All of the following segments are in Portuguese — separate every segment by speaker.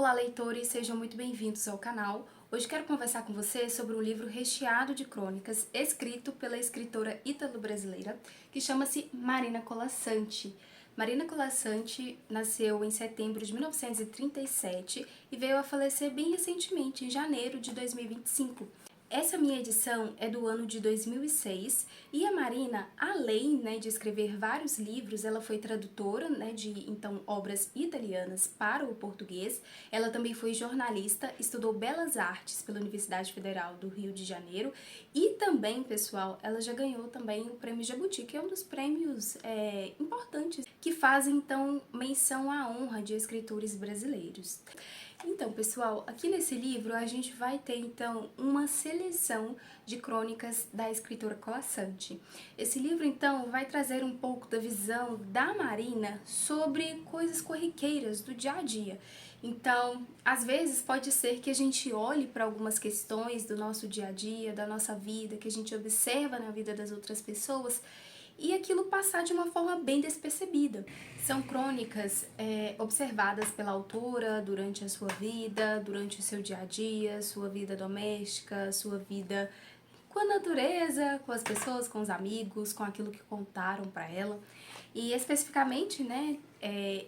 Speaker 1: Olá, leitores, sejam muito bem-vindos ao canal. Hoje quero conversar com você sobre um livro recheado de crônicas, escrito pela escritora ítalo-brasileira, que chama-se Marina Colasanti. Marina Colasanti nasceu em setembro de 1937 e veio a falecer bem recentemente, em janeiro de 2025. Essa minha edição é do ano de 2006 e a Marina, além de escrever vários livros, ela foi tradutora de obras italianas para o português. Ela também foi jornalista, estudou Belas Artes pela Universidade Federal do Rio de Janeiro e também, pessoal, ela já ganhou também o Prêmio Jabuti, que é um dos prêmios importantes que fazem então menção à honra de escritores brasileiros. Então, pessoal, aqui nesse livro a gente vai ter então uma seleção de crônicas da escritora Colasanti. Esse livro então vai trazer um pouco da visão da Marina sobre coisas corriqueiras do dia a dia. Então, às vezes pode ser que a gente olhe para algumas questões do nosso dia a dia, da nossa vida, que a gente observa na vida das outras pessoas e aquilo passar de uma forma bem despercebida. São crônicas observadas pela autora durante a sua vida, durante o seu dia a dia, sua vida doméstica, sua vida com a natureza, com as pessoas, com os amigos, com aquilo que contaram para ela. E especificamente,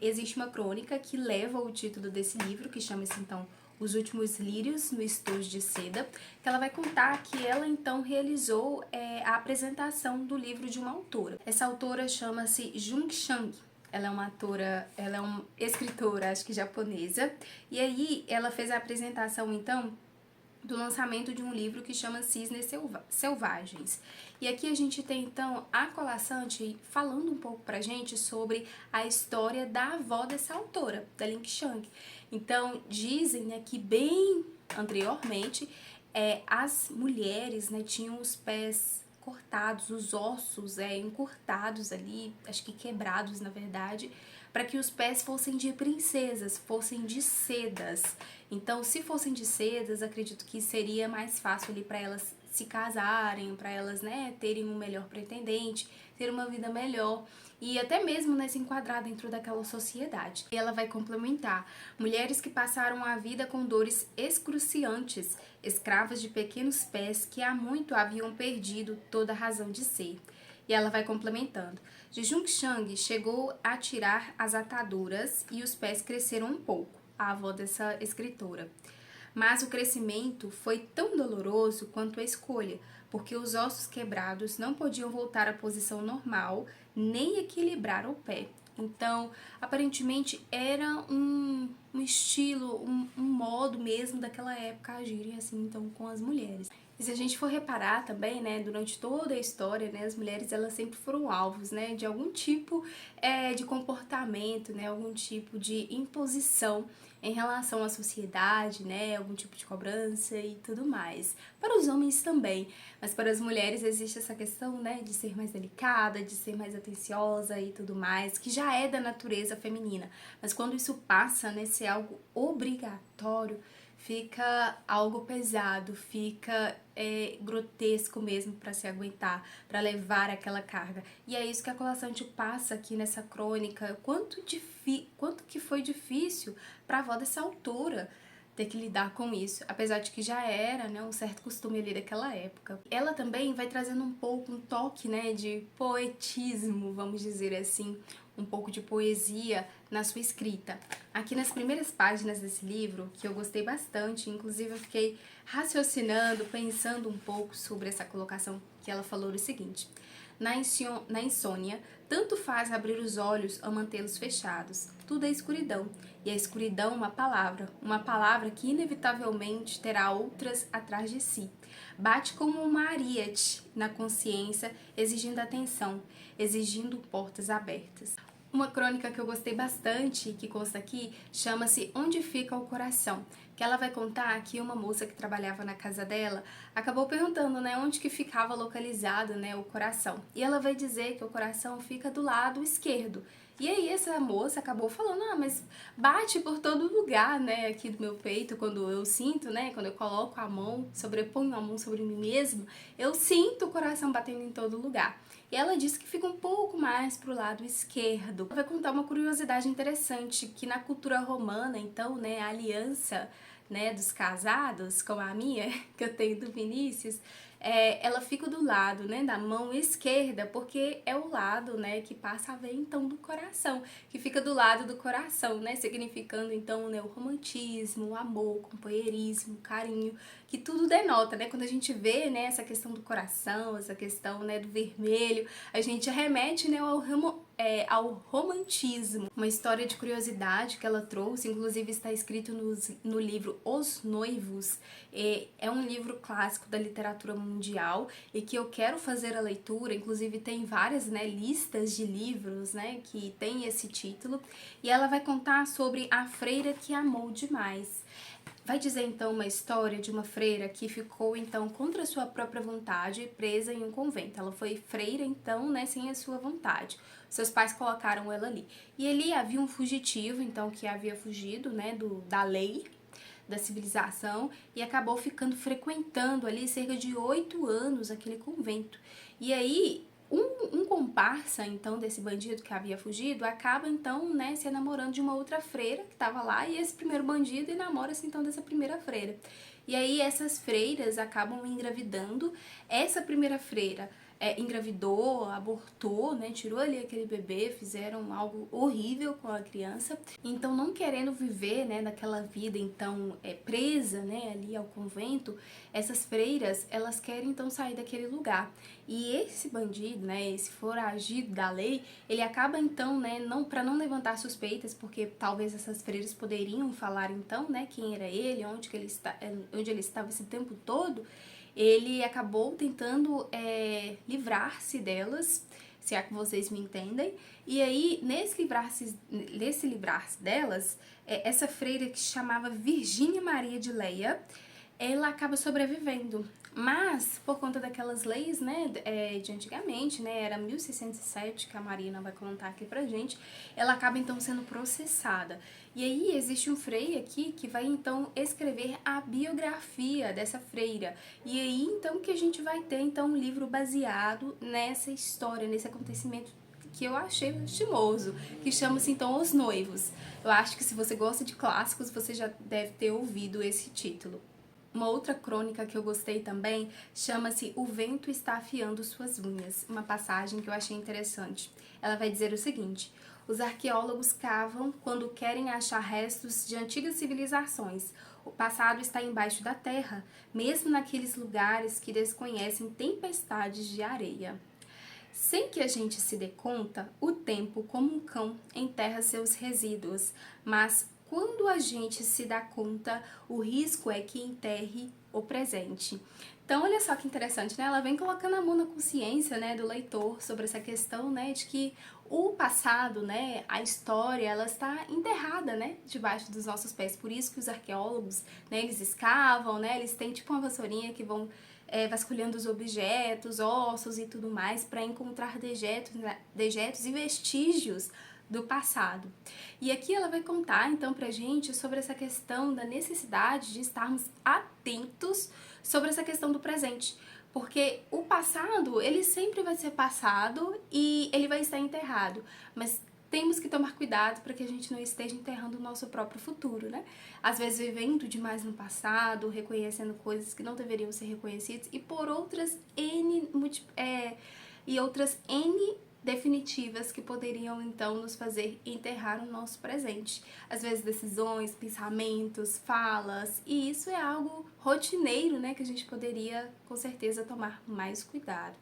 Speaker 1: existe uma crônica que leva o título desse livro, que chama-se então Os Últimos Lírios no Estojo de Seda, que ela vai contar que ela então realizou a apresentação do livro de uma autora. Essa autora chama-se Jung Chang. Ela é uma escritora, acho que japonesa, e aí ela fez a apresentação então do lançamento de um livro que chama Cisnes Selvagens. E aqui a gente tem então a Colasanti falando um pouco pra gente sobre a história da avó dessa autora, da Ling Chang. Então dizem que bem anteriormente as mulheres tinham os pés cortados, os ossos encurtados ali, acho que quebrados na verdade, para que os pés fossem de princesas, fossem de sedas. Então, se fossem de sedas, acredito que seria mais fácil ali para elas se casarem, para elas terem um melhor pretendente, ter uma vida melhor e até mesmo se enquadrar dentro daquela sociedade. E ela vai complementar: mulheres que passaram a vida com dores excruciantes, escravas de pequenos pés que há muito haviam perdido toda a razão de ser. E ela vai complementando: de Jung Chang chegou a tirar as ataduras e os pés cresceram um pouco, a avó dessa escritora. Mas o crescimento foi tão doloroso quanto a escolha, porque os ossos quebrados não podiam voltar à posição normal, nem equilibrar o pé. Então, aparentemente era um estilo, um modo mesmo daquela época agirem assim então com as mulheres. E se a gente for reparar também, durante toda a história, as mulheres elas sempre foram alvos, de algum tipo de comportamento, algum tipo de imposição em relação à sociedade, algum tipo de cobrança e tudo mais. Para os homens também, mas para as mulheres existe essa questão, de ser mais delicada, de ser mais atenciosa e tudo mais, que já é da natureza feminina. Mas quando isso passa, ser algo obrigatório, fica algo pesado, fica grotesco mesmo para se aguentar, para levar aquela carga. E é isso que a Colasanti passa aqui nessa crônica, quanto que foi difícil para a avó dessa autora ter que lidar com isso, apesar de que já era um certo costume ali daquela época. Ela também vai trazendo um pouco, um toque de poetismo, vamos dizer assim, um pouco de poesia na sua escrita. Aqui nas primeiras páginas desse livro, que eu gostei bastante, inclusive eu fiquei raciocinando, pensando um pouco sobre essa colocação que ela falou o seguinte: na insônia, tanto faz abrir os olhos ou mantê-los fechados. Tudo é escuridão, e a escuridão uma palavra que inevitavelmente terá outras atrás de si. Bate como uma ariete na consciência, exigindo atenção, exigindo portas abertas. Uma crônica que eu gostei bastante, que consta aqui, chama-se Onde Fica o Coração, que ela vai contar que uma moça que trabalhava na casa dela acabou perguntando, né, onde que ficava localizado, né, o coração. E ela vai dizer que o coração fica do lado esquerdo. E aí essa moça acabou falando, ah, mas bate por todo lugar, né, aqui do meu peito, quando eu sinto, né, quando eu coloco a mão, sobreponho a mão sobre mim mesma, eu sinto o coração batendo em todo lugar. E ela disse que fica um pouco mais pro lado esquerdo. Vai contar uma curiosidade interessante, que na cultura romana, então, né, a aliança, né, dos casados, como a minha, que eu tenho do Vinícius, ela fica do lado, né, da mão esquerda, porque é o lado, né, que passa a veia, então, do coração, que fica do lado do coração, né, significando, então, né, o romantismo, o amor, o companheirismo, o carinho, que tudo denota, né, quando a gente vê, né, essa questão do coração, essa questão, né, do vermelho, a gente remete, né, ao romantismo. Uma história de curiosidade que ela trouxe, inclusive está escrito no livro Os Noivos, é um livro clássico da literatura mundial e que eu quero fazer a leitura, inclusive tem várias, né, listas de livros, né, que tem esse título, e ela vai contar sobre a freira que amou demais. Vai dizer então uma história de uma freira que ficou então contra a sua própria vontade presa em um convento. Ela foi freira então, né, sem a sua vontade. Seus pais colocaram ela ali. E ali havia um fugitivo então que havia fugido, né, da lei, da civilização, e acabou ficando frequentando ali cerca de 8 anos aquele convento. E aí um comparsa, então, desse bandido que havia fugido, acaba, então, né, se enamorando de uma outra freira que estava lá, e esse primeiro bandido enamora-se, então, dessa primeira freira. E aí essas freiras acabam engravidando. Essa primeira freira engravidou, abortou, né, tirou ali aquele bebê, fizeram algo horrível com a criança. Então, não querendo viver, né, daquela vida, então, presa, né, ali ao convento, essas freiras, elas querem, então, sair daquele lugar. E esse bandido, né, esse foragido da lei, ele acaba, então, né, para não levantar suspeitas, porque talvez essas freiras poderiam falar, então, né, quem era ele, onde ele estava esse tempo todo, ele acabou tentando livrar-se delas, se é que vocês me entendem. E aí, nesse livrar-se delas, essa freira que se chamava Virgínia Maria de Leia, ela acaba sobrevivendo. Mas, por conta daquelas leis, né, de antigamente, né, era 1607, que a Marina vai contar aqui pra gente, ela acaba, então, sendo processada. E aí, existe um frei aqui que vai, então, escrever a biografia dessa freira. E aí, então, que a gente vai ter, então, um livro baseado nessa história, nesse acontecimento que eu achei estimoso, que chama-se, então, Os Noivos. Eu acho que se você gosta de clássicos, você já deve ter ouvido esse título. Uma outra crônica que eu gostei também chama-se O Vento Está Afiando Suas Unhas, uma passagem que eu achei interessante. Ela vai dizer o seguinte: os arqueólogos cavam quando querem achar restos de antigas civilizações. O passado está embaixo da terra, mesmo naqueles lugares que desconhecem tempestades de areia. Sem que a gente se dê conta, o tempo, como um cão, enterra seus resíduos, mas quando a gente se dá conta, o risco é que enterre o presente. Então, olha só que interessante, né? Ela vem colocando a mão na consciência, né, do leitor sobre essa questão, né, de que o passado, né, a história, ela está enterrada, né, debaixo dos nossos pés. Por isso que os arqueólogos, né, eles escavam, né, eles têm tipo uma vassourinha que vão vasculhando os objetos, ossos e tudo mais, para encontrar dejetos e vestígios do passado. E aqui ela vai contar, então, pra gente sobre essa questão da necessidade de estarmos atentos sobre essa questão do presente. Porque o passado, ele sempre vai ser passado e ele vai estar enterrado. Mas temos que tomar cuidado para que a gente não esteja enterrando o nosso próprio futuro, né? Às vezes vivendo demais no passado, reconhecendo coisas que não deveriam ser reconhecidas e por outras N definitivas que poderiam então nos fazer enterrar o nosso presente. Às vezes decisões, pensamentos, falas, e isso é algo rotineiro, né, que a gente poderia com certeza tomar mais cuidado.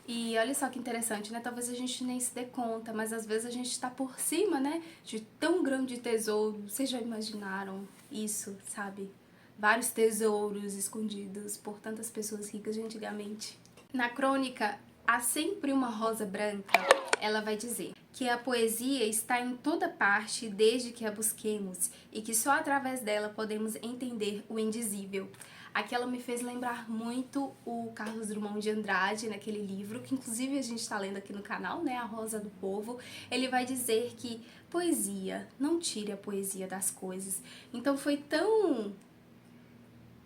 Speaker 1: E olha só que interessante, né? Talvez a gente nem se dê conta, mas às vezes a gente tá por cima, né, de tão grande tesouro. Vocês já imaginaram isso, sabe? Vários tesouros escondidos por tantas pessoas ricas de antigamente. Na crônica, Há sempre uma rosa branca, ela vai dizer que a poesia está em toda parte desde que a busquemos e que só através dela podemos entender o indizível. Aqui ela me fez lembrar muito o Carlos Drummond de Andrade, naquele livro, que inclusive a gente está lendo aqui no canal, né, A Rosa do Povo. Ele vai dizer que poesia, não tire a poesia das coisas. Então foi tão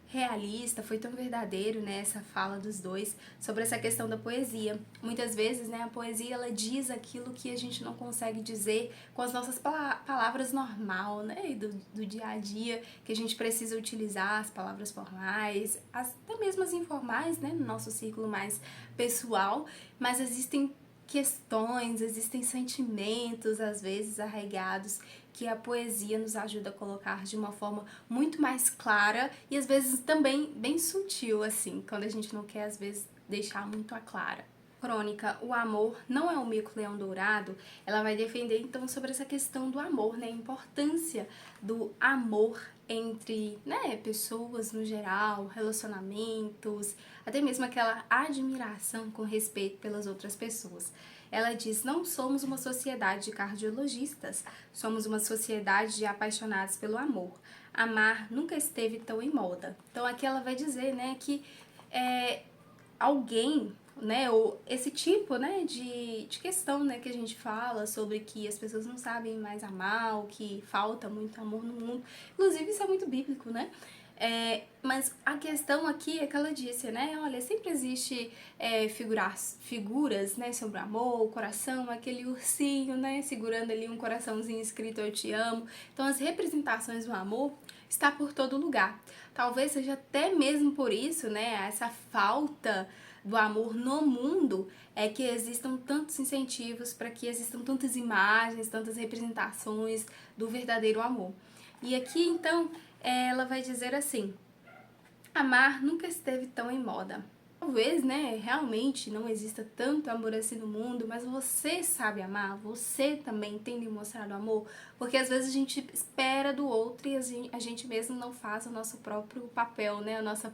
Speaker 1: realista, foi tão verdadeiro, né, essa fala dos dois sobre essa questão da poesia. Muitas vezes, né, a poesia ela diz aquilo que a gente não consegue dizer com as nossas palavras normal, né, do dia a dia, que a gente precisa utilizar as palavras formais, até mesmo as informais, né, no nosso círculo mais pessoal, mas existem questões, existem sentimentos, às vezes arraigados, que a poesia nos ajuda a colocar de uma forma muito mais clara e às vezes também bem sutil, assim, quando a gente não quer, às vezes, deixar muito a clara. Crônica O Amor Não é um Mico-Leão Dourado, ela vai defender então sobre essa questão do amor, né, a importância do amor entre, né, pessoas no geral, relacionamentos, até mesmo aquela admiração com respeito pelas outras pessoas. Ela diz: não somos uma sociedade de cardiologistas, somos uma sociedade de apaixonados pelo amor. Amar nunca esteve tão em moda. Então aqui ela vai dizer, né, que alguém, né, ou esse tipo, né, de questão, né, que a gente fala sobre que as pessoas não sabem mais amar, ou que falta muito amor no mundo. Inclusive isso é muito bíblico, né? Mas a questão aqui é que ela disse, né, olha, sempre existe figuras, né, sobre o amor, o coração, aquele ursinho, né, segurando ali um coraçãozinho escrito eu te amo. Então as representações do amor está por todo lugar. Talvez seja até mesmo por isso, né, essa falta do amor no mundo é que existam tantos incentivos para que existam tantas imagens, tantas representações do verdadeiro amor. E aqui, então, ela vai dizer assim: amar nunca esteve tão em moda. Talvez, né, realmente não exista tanto amor assim no mundo, mas você sabe amar, você também tem demonstrado amor, porque às vezes a gente espera do outro e a gente mesmo não faz o nosso próprio papel, né, a nosso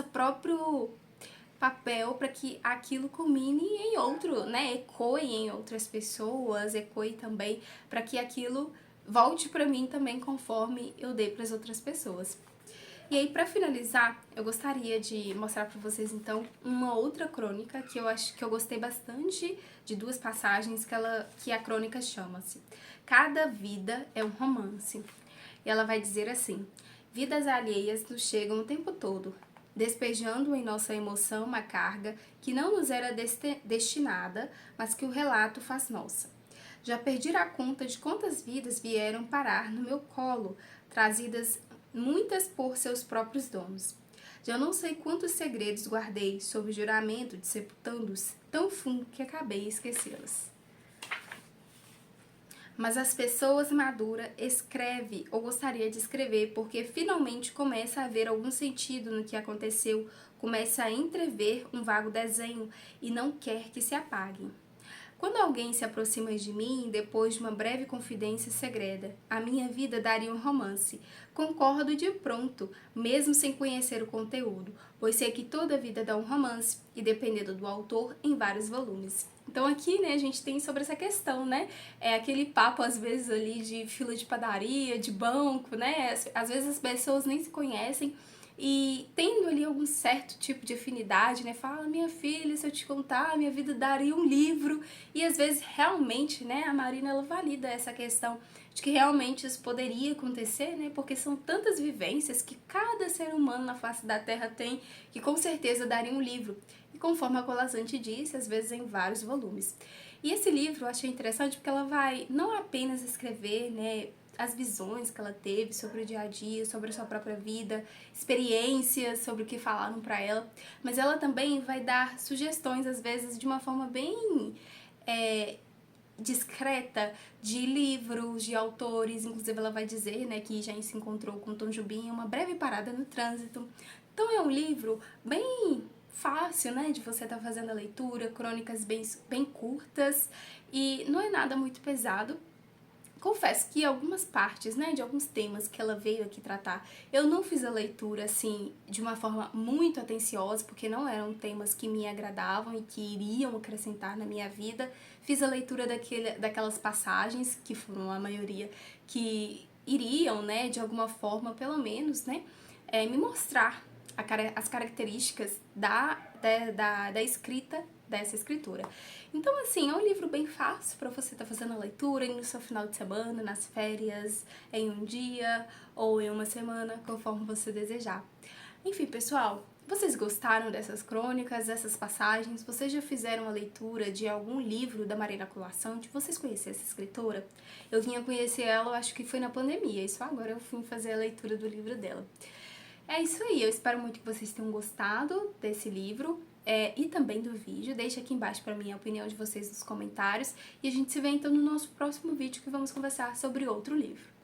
Speaker 1: próprio papel para que aquilo culmine em outro, né, ecoe em outras pessoas, ecoe também para que aquilo volte para mim também conforme eu dei para as outras pessoas. E aí, para finalizar, eu gostaria de mostrar para vocês, então, uma outra crônica que eu acho que eu gostei bastante de duas passagens que a crônica chama-se Cada Vida é um Romance. E ela vai dizer assim: vidas alheias nos chegam o tempo todo, despejando em nossa emoção uma carga que não nos era destinada, mas que o relato faz nossa. Já perdi a conta de quantas vidas vieram parar no meu colo, trazidas muitas por seus próprios donos. Já não sei quantos segredos guardei sob juramento de sepultando-os tão fundo que acabei esquecê-los. Mas as pessoas maduras escreve ou gostaria de escrever porque finalmente começa a haver algum sentido no que aconteceu, começa a entrever um vago desenho e não quer que se apague. Quando alguém se aproxima de mim, depois de uma breve confidência segreta, a minha vida daria um romance. Concordo de pronto, mesmo sem conhecer o conteúdo, pois sei que toda vida dá um romance, e dependendo do autor, em vários volumes. Então aqui, né, a gente tem sobre essa questão, né, é aquele papo às vezes ali de fila de padaria, de banco, né, às vezes as pessoas nem se conhecem, e tendo ali algum certo tipo de afinidade, né? Fala, minha filha, se eu te contar, minha vida daria um livro. E às vezes realmente, né, a Marina ela valida essa questão de que realmente isso poderia acontecer, né? Porque são tantas vivências que cada ser humano na face da Terra tem, que com certeza daria um livro. E conforme a Colasanti disse, às vezes em vários volumes. E esse livro eu achei interessante porque ela vai não apenas escrever, né, as visões que ela teve sobre o dia a dia, sobre a sua própria vida, experiências sobre o que falaram para ela, mas ela também vai dar sugestões, às vezes, de uma forma bem discreta, de livros, de autores. Inclusive ela vai dizer, né, que já se encontrou com Tom Jobim em uma breve parada no trânsito. Então é um livro bem fácil, né, de você estar fazendo a leitura, crônicas bem curtas, e não é nada muito pesado. confesso que algumas partes, né, de alguns temas que ela veio aqui tratar, eu não fiz a leitura, assim, de uma forma muito atenciosa, porque não eram temas que me agradavam e que iriam acrescentar na minha vida. Fiz a leitura daquelas passagens, que foram a maioria, que iriam, né, de alguma forma, pelo menos, né, me mostrar as características da escrita dessa escritura. Então, assim, é um livro bem fácil para você estar fazendo a leitura no seu final de semana, nas férias, em um dia ou em uma semana, conforme você desejar. Enfim, pessoal, vocês gostaram dessas crônicas, dessas passagens? Vocês já fizeram a leitura de algum livro da Marina Colasanti? Vocês conheciam essa escritora? Eu vim a conhecer ela, eu acho que foi na pandemia, e só agora eu fui fazer a leitura do livro dela. É isso aí, eu espero muito que vocês tenham gostado desse livro e também do vídeo. Deixe aqui embaixo para mim a opinião de vocês nos comentários e a gente se vê então no nosso próximo vídeo, que vamos conversar sobre outro livro.